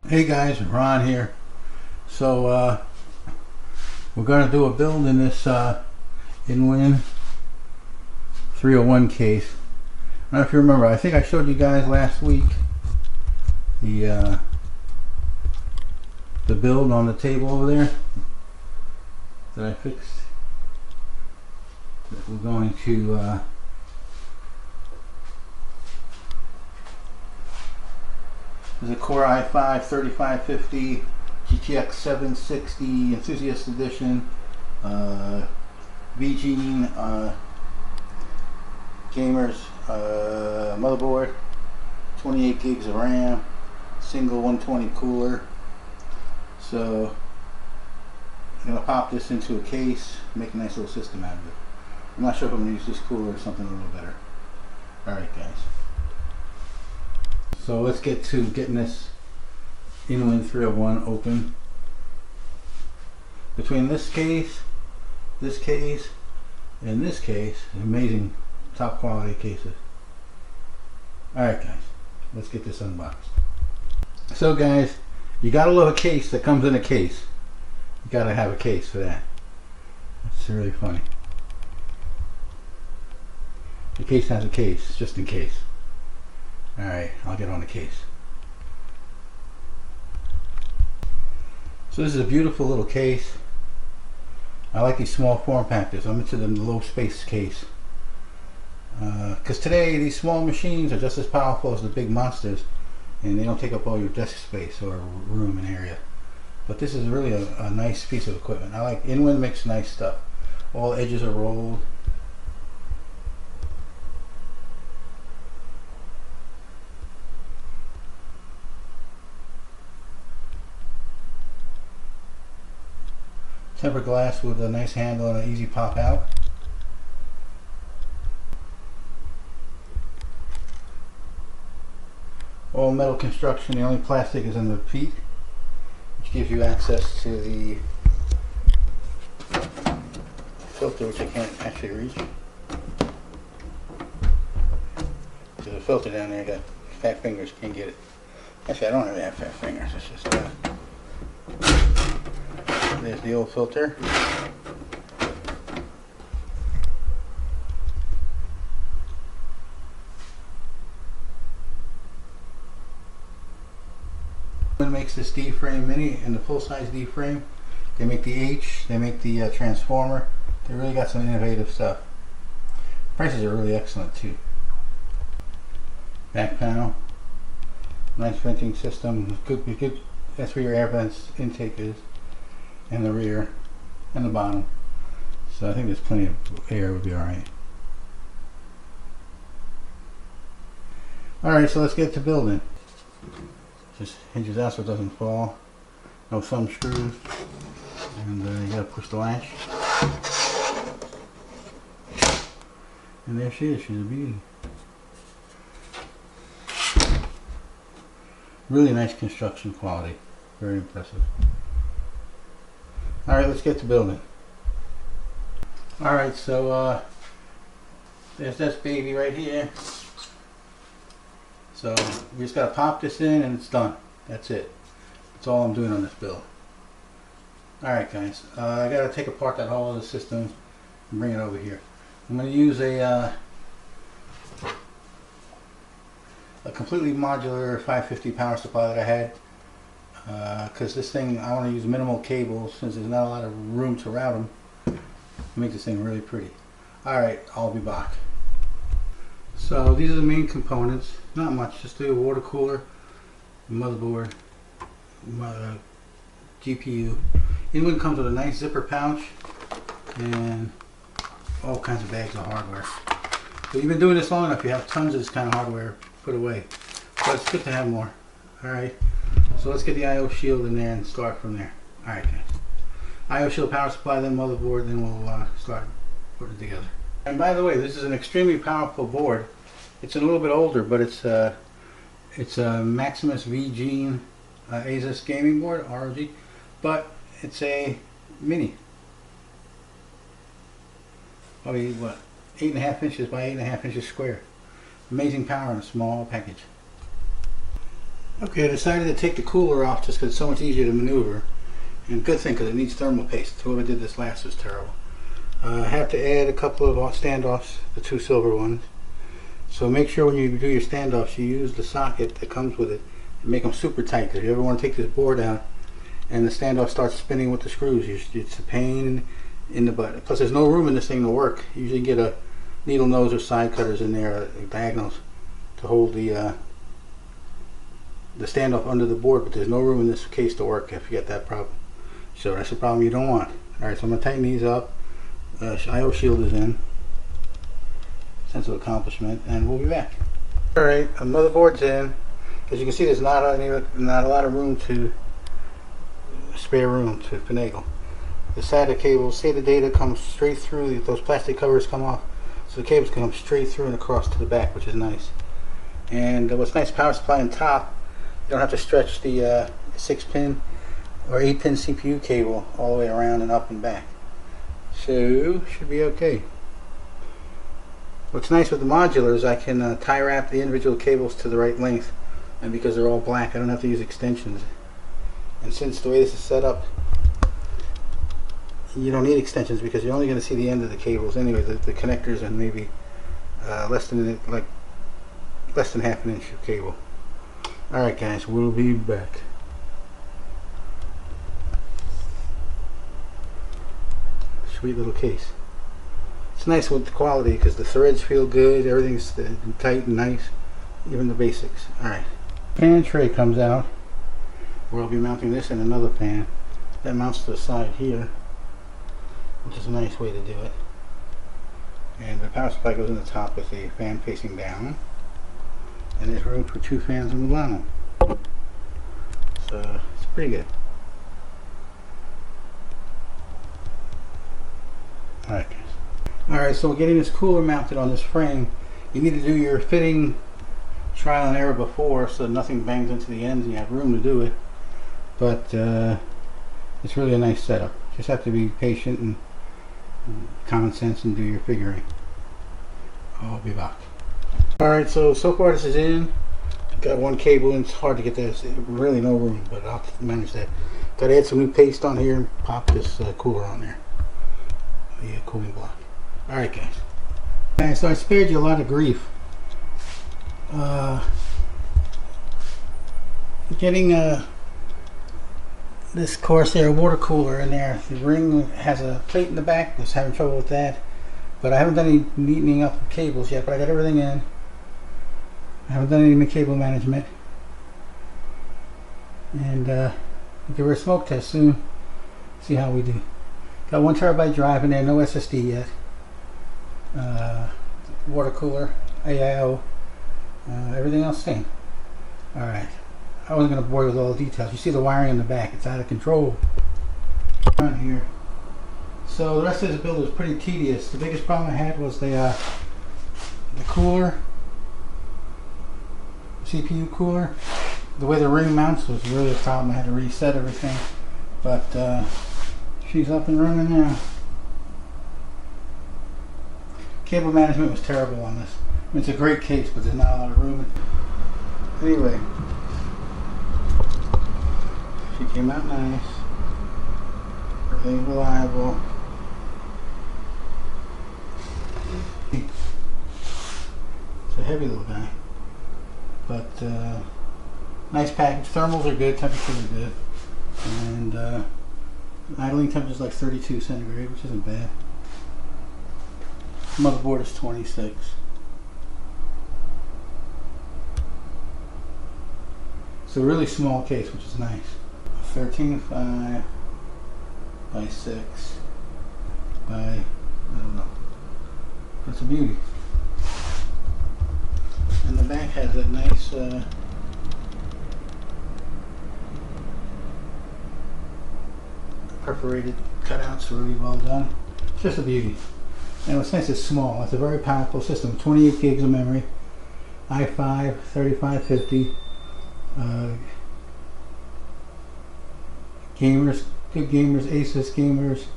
Hey guys, Ron here. So we're going to do a build in this Inwin 301 case. I don't know if you remember, I think I showed you guys last week the build on the table over there that I fixed. That we're going to there's a Core i5 3550 GTX 760 Enthusiast Edition VG gamers motherboard, 28 gigs of RAM, single 120 cooler. So I'm going to pop this into a case, make a nice little system out of it. I'm not sure if I'm going to use this cooler or something a little better. Alright guys. So let's get to getting this Inwin 301 open. Between this case, and this case, amazing top quality cases. Alright guys, let's get this unboxed. So guys, you gotta love a case that comes in a case. You gotta have a case for that. That's really funny. The case has a case, just in case. Alright, I'll get on the case. So this is a beautiful little case. I like these small form factors. I'm into the low space case. Because today these small machines are just as powerful as the big monsters, and they don't take up all your desk space or room and area. But this is really a nice piece of equipment. I like Inwin makes nice stuff. All edges are rolled. Tempered glass with a nice handle and an easy pop out. All metal construction, the only plastic is in the feet, which gives you access to the filter, which I can't actually reach. There's a filter down there, I got fat fingers, can't get it. Actually, I don't really have fat fingers, it's just there's the old filter. Inwin makes this D-frame mini and the full-size D-frame. They make the H, they make the transformer. They really got some innovative stuff. Prices are really excellent too. Back panel, nice venting system. Good. That's where your air vents intake is. And the rear and the bottom, so I think there's plenty of air, would be alright. Alright, so let's get to building. Just hinges out so it doesn't fall. No thumb screws, and you gotta push the latch. And there she is, she's a beauty. Really nice construction quality, very impressive. Alright, let's get to building. Alright, so there's this baby right here. So we just gotta pop this in and it's done. That's it. That's all I'm doing on this build. Alright guys, I gotta take apart that whole other system and bring it over here. I'm gonna use a completely modular 550 power supply that I had. Because this thing, I want to use minimal cables since there's not a lot of room to route them. Make this thing really pretty. Alright, I'll be back. So these are the main components. Not much, just a water cooler, motherboard, GPU. Inwin comes with a nice zipper pouch and all kinds of bags of hardware. So you've been doing this long enough, you have tons of this kind of hardware put away. But it's good to have more. Alright. So let's get the I/O shield in there and start from there. Alright guys. I/O shield, power supply, then motherboard, then we'll start putting it together. And by the way, this is an extremely powerful board. It's a little bit older, but it's a Maximus VG Asus gaming board, ROG, but it's a mini. Probably what, 8.5 inches by 8.5 inches square. Amazing power in a small package. Okay, I decided to take the cooler off just because it's so much easier to maneuver. And good thing because it needs thermal paste. Whoever did this last was terrible. I have to add a couple of standoffs, the 2 silver ones. So make sure when you do your standoffs you use the socket that comes with it and make them super tight. Because if you ever want to take this board out and the standoff starts spinning with the screws, it's a pain in the butt. Plus there's no room in this thing to work. You usually get a needle nose or side cutters in there, diagonals, to hold the standoff under the board, but there's no room in this case to work if you get that problem. So that's the problem you don't want. Alright, so I'm going to tighten these up. IO shield is in. Sense of accomplishment, and we'll be back. Alright, a motherboard's in. As you can see, there's not a lot of room to spare room to finagle. The SATA cables, SATA data comes straight through. Those plastic covers come off, so the cables can come straight through and across to the back, which is nice. And what's nice, power supply on top. You don't have to stretch the 6-pin or 8-pin CPU cable all the way around and up and back. So, should be okay. What's nice with the modular is I can tie wrap the individual cables to the right length, and because they're all black I don't have to use extensions. And since the way this is set up, you don't need extensions because you're only going to see the end of the cables anyway, the connectors, and maybe less than half an inch of cable. Alright guys, we'll be back. Sweet little case. It's nice with the quality because the threads feel good, everything's tight and nice, even the basics. Alright. Pan tray comes out, where I'll be mounting this in another pan. That mounts to the side here, which is a nice way to do it. And the power supply goes in the top with the fan facing down. And there's room for 2 fans on the bottom. So it's pretty good. Alright guys. Alright, so getting this cooler mounted on this frame, you need to do your fitting trial and error before so nothing bangs into the ends and you have room to do it. But it's really a nice setup. Just have to be patient and common sense and do your figuring. I'll be back. Alright, so far this is in. Got 1 cable and it's hard to get this. Really no room, but I'll manage that. Got to add some new paste on here and pop this cooler on there. The cooling block. Alright guys. Okay, so I spared you a lot of grief. Getting this Corsair water cooler in there. The ring has a plate in the back. I was having trouble with that. But I haven't done any neatening up the cables yet, but I got everything in. I haven't done any cable management. And we'll give her a smoke test soon. See how we do. Got 1 terabyte drive in there, no SSD yet. Water cooler, AIO, everything else same. Alright. I wasn't going to bore you with all the details. You see the wiring in the back, it's out of control. Around here. So the rest of this build was pretty tedious. The biggest problem I had was the cooler, CPU cooler. The way the ring mounts was really a problem. I had to reset everything, but she's up and running now. Cable management was terrible on this. I mean, it's a great case, but there's not a lot of room. Anyway, she came out nice. Everything's reliable. It's a heavy little guy, but nice package. Thermals are good, temperatures are good, and idling temperature is like 32 centigrade, which isn't bad. Motherboard is 26. It's a really small case, which is nice. 13.5 by 6 by, I don't know. It's a beauty. And the back has that nice perforated cutouts, really well done. It's just a beauty. And what's nice, it's small. It's a very powerful system. 28 gigs of memory, i5 3550. Gamers, good gamers, Asus gamers,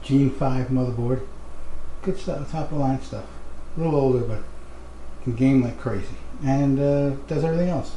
Gen 5 motherboard. Good stuff, top of the line stuff. A little older, but can game like crazy, and does everything else.